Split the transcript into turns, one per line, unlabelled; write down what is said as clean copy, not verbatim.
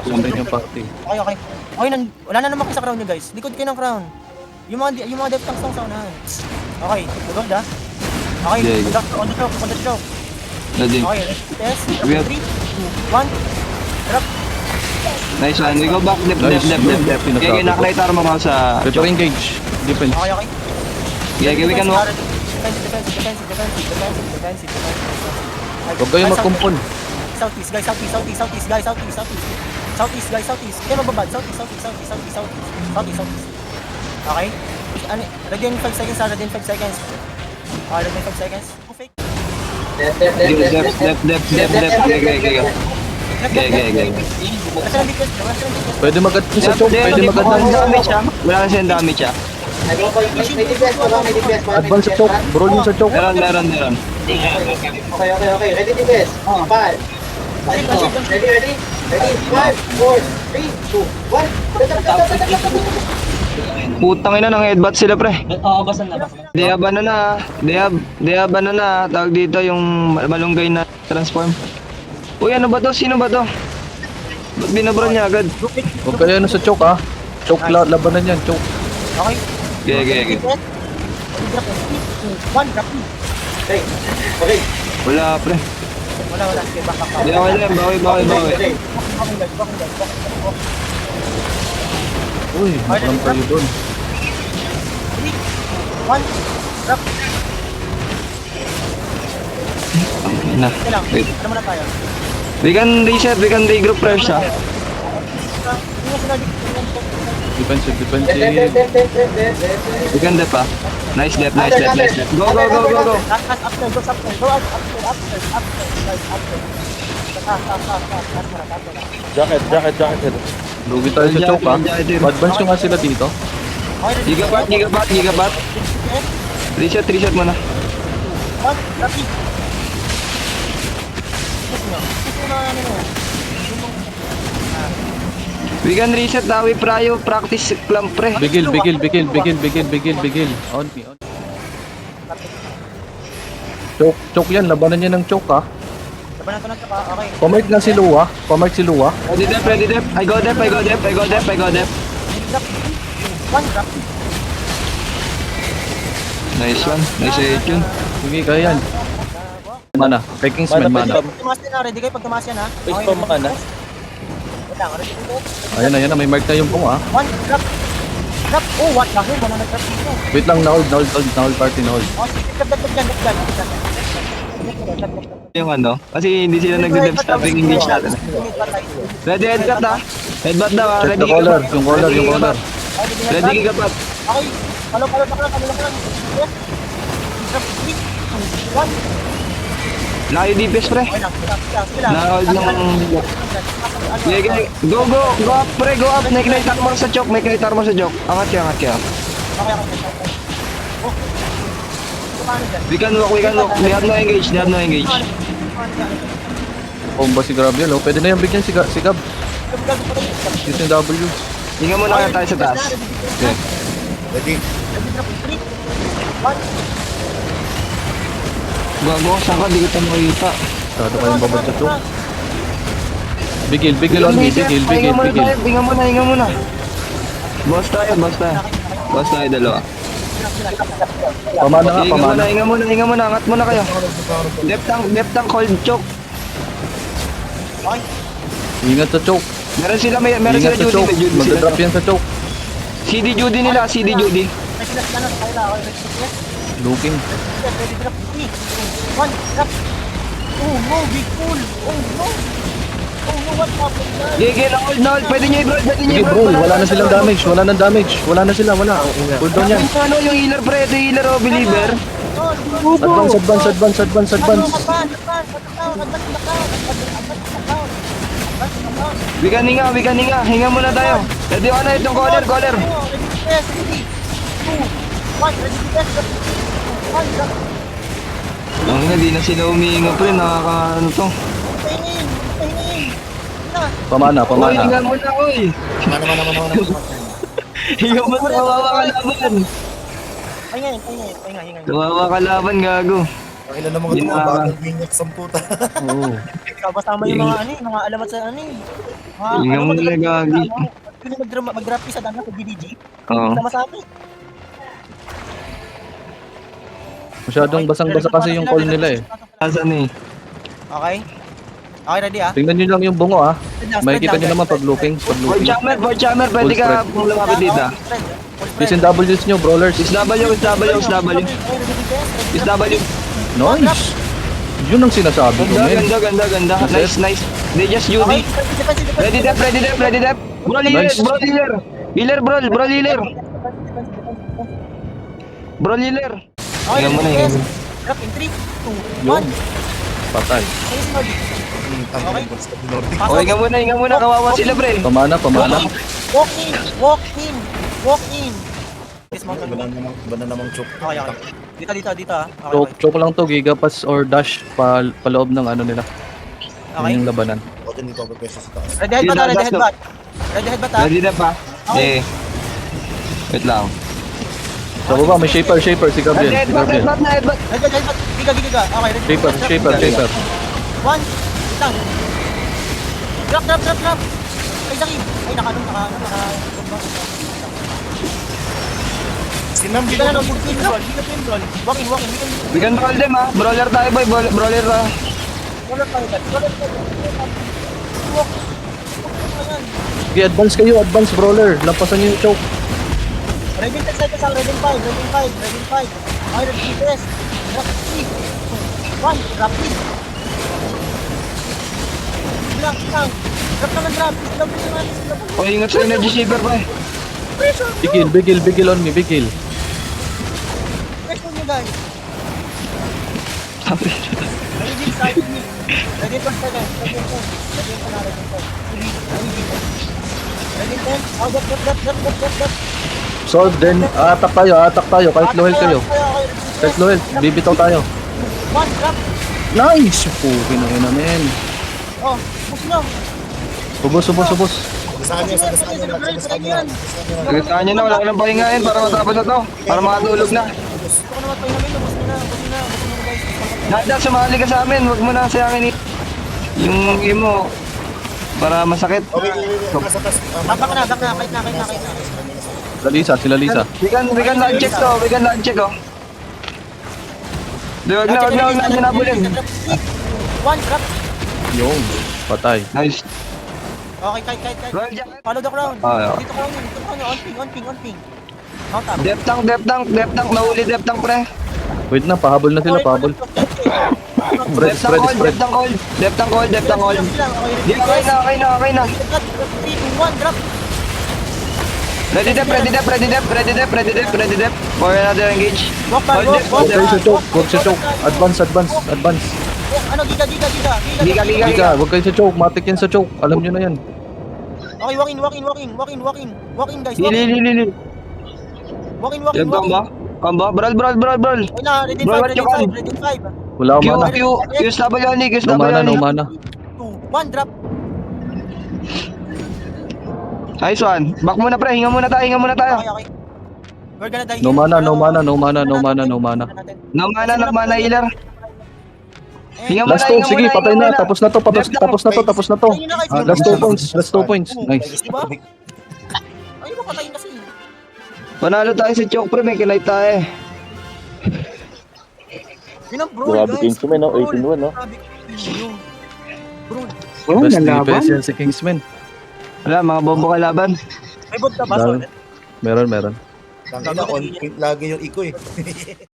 Sundan yung party.
Okay. Okay, wala na naman kayo sa crown nyo guys. Likod kayo ng crown. Yung mga death tanks lang sa unahan. Okay, good ah. Okay, on the choke.
Nading.
Okay, test. 3, 2, 1. Drop.
Nice one. We go back left. Okay, nakalight armor ako sa...
Prepare engage. Defense.
Okay.
We can walk.
Defensive.
Huwag kayo magkumpon.
Southeast, guys. Kaya mababad. Southeast. Okay. Ready 5 seconds. Okay, ready 5 seconds. Fake.
Left.
Pwede mag-advance sa choke.
Wala na siyang damage ah.
Advance sa choke. Brawl yun sa choke.
Meron.
Okay. Ready, DPS. 5. Ready. 5, 4, 3, 2, 1.
Putang ina ng headbutt sila pre.
Oo, basan na.
They have ano na, tawag dito yung malunggay na transform. Uy, ano ba to? Sino ba to? Ba't binabron niya agad?
Huwag kayo sa choke ah. Choke labanan yan. Choke.
Okay.
Okay.
One, drop.
Okay.
Wala pre.
Wala. Sige, back.
Hindi ako lang, bawi.
Uy, walang kayo doon.
3, 1, drop.
Na.
Okay lang.
Wait.
Ano muna tayo?
We can reset, we can regroup first ha.
Defensive.
We can dep ha. Nice dep. Go.
Last after, go after. Go after.
Jacket. Lugi tayo sa choke ah. Advance nyo nga sila dito.
Gigabat. Reset mo na.
One, drop.
We can reset na, we practice clamp pre.
Bigil. On. Choke yan. Labanan niya ng choke ah.
Labanan ko na ito ka. Okay.
Pamark lang si Lua.
Ready dep. I go dep.
Drop. One, drop.
Nice one. Nice hit yun.
Sige, kaya yan. Mana. Kay Kingsman mana.
Pagkamasin na, ready kayo pagkamasin ha.
Wait pa mana.
Wait lang, ready kayo.
Ayan na. May mark na yung pong ah.
One, drop. Oh, what? Dahil, wala nag-drop dito.
Wait lang, na-hold party.
Oh, dyan.
Yung ano, kasi hindi sila nag-dep stopping engage natin. Ready headbutt ha. Headbutt daw ha.
Check the color. Yung color.
Ready gigabat.
Okay. Palo na lang. Yes. Drop. 3, 2, 1.
Layo DPS pre.
Okay lang.
Na-hold ng... Go up pre, go up. May knight armor sa choke. Angat ka.
Okay. Oh. Paano dyan?
We can walk. They have no engage.
Bomba si Gabriel oh. Pwede na yung bigyan si Gab. Use yung W.
Hinga muna kaya tayo sa taas. Okay.
Ready?
Gago, saan ka? Di kita makita.
Sado kayong babad sa choke. Bigil on me.
Hinga muna. Boss tayo dalawa.
Pamana nga.
Hinga muna. Angat muna kayo. Left tank, hold choke.
Ingat sa choke.
Meron sila
Ingat sa choke.
Judy.
Magdadrop yan sa choke.
CD Judy nila.
Looking.
One, drop. Oh no, big pull. Oh no, what happened?
Gege, na-hold. Pwede nyo i-brawl.
Sige bro, wala na silang damage. Wala. Cooldown yan.
Ano yung healer pre? Ito yung healer o believer?
Advance.
We can hinga. Hinga muna tayo. Ready ako na itong caller.
Yes, ready. 2, 1, ready.
Ang hindi na sila umihinga pre. Nakakaano to.
Pahingin.
Pamana.
Uy, hinga muna uy. Hinga muna. Kawawa ka laban.
Pahingin.
Kawawa ka laban gago.
Ang ilan ng mga
Yun
ito,
na.
bagong maniacs ang puta.
Oo.
Kasama yung mga ano eh, mga alamat sa ano eh. Mga
Yung
ano,
mga gagi.
mag-drop sa dami sa BDG.
Oo.
Sama sa akin.
Masyadong basang-basa kasi yung call nila eh.
Asan eh?
Okay. Okay, ready ah.
Tingnan nyo lang yung bungo ah.
Spread lang,
Makikita
spread
nyo
lang,
naman pag
spread.
looping. Pag
For
looping.
jammer, pwede
Full
ka
spread.
lumapit dito.
Okay, full spread. Full spread.
Listen W's nyo, brawlers.
SW.
Nice! Yun ang sinasabi ko, men.
Ganda. Nice. They just UD.
Okay, defense.
Ready dep. Bro
Nice.
healer. Healer, bro healer. Bro healer.
Okay,
Tingnan mo na,
defense.
tingnan mo.
Drop in 3, 2,
Yun.
1.
Patay.
Ayun si Nordic.
Okay. Nordic.
Pasok.
Okay, hinga muna, kawawa sila, pre.
Pamana.
Walk in. Dismount
Iba
lang.
na namang choke.
Okay. Dito ah. Okay.
Choke lang to, gigapas or dash paloob ng ano nila.
Okay.
Yung labanan.
Ako din dito, pwesto sa taas.
Ready headbutt ah, ready headbutt. Ready headbutt ah.
Ready dep ha?
Okay.
Wait lang.
Sa baba, may shaper si Gabriel. Si Gabriel.
Headbutt.
Ready headbutt. Giga. Okay, ready.
Shaper.
1. Wait lang. Drop. Ay, Zaki. Ay, naka.
Sinam
Giga na, pinroll. Walk in.
We can roll them ha. Brawler tayo boy. Brawler tayo.
Sige, advance kayo, brawler. Lampasan nyo yung choke.
Ready 10 seconds lang. Ready 5. Okay, ready press. Drop 3, 2, 1. Drop please. Bilang. Drop naman.
O, ingat sa energy saver pa eh.
Bigil on me, bigil.
Pressure nyo guys. Ready side me. Ready 10 seconds. Ready 10. Oh, drop.
Solve then, attack tayo, kahit low health kayo. Kahit low health, bibitaw tayo.
1, drop.
Nice! Pukin na namin.
Oh, push nyo.
Subos.
Saan niya?
Tagasahan nyo na. Wala ka nang pahingain para matapos na to. Para makatulog na.
Gusto ko naman pahingamin. Ubus nyo na guys.
Nada, sumali ka sa amin. Huwag mo na sayangin yung game mo. Para masakit.
Okay. Nasa taas.
Back na. Kahit na.
Sila Lisa.
We can lag check to. Oh. Huwag na nabulin.
1, drop.
Yung, patay.
Nice.
Okay, kite.
Roll jacket.
Follow the crown.
Ah,
Dito crown yun. On ping. Mount up.
Dep tank. Nahuli dep tank pre.
Wait na, pahabol na sila, pahabol. Spread.
Dep tank all. Di, okay na.
3, 2, 1, drop.
Ready dep. For another engage.
Walk.
Huwag sa choke. Advance.
Ano, giga.
Giga.
Huwag kayo sa choke, matik yan sa choke. Alam nyo na yan.
Okay, walk in guys.
Lili.
Walk in.
Yung combo. Brawl.
Ay na, ready
Bro,
5.
Wala akong mana.
Use double only.
2 mana.
2, 1, drop.
Nice one. Back muna pre. Hinga muna tayo.
Okay. We're gonna die
No
here.
mana.
No mana healer. Hinga muna.
Last 2, sige, patay na. Tapos na to. Last 2 points. Nice.
Diba? Ay, patayin kasi.
Panalo tayo sa choke pre. May kinay tayo.
Yun ang brawl, guys.
Kingsman, no? 18-1, no?
Grabe, yun. Brawl.
Best DPS yan si Kingsman.
Wala, mga bombo kalaban.
May bot ka ba,
Meron.
Sol?
Meron.
Tangina, on point lagi yung iko eh.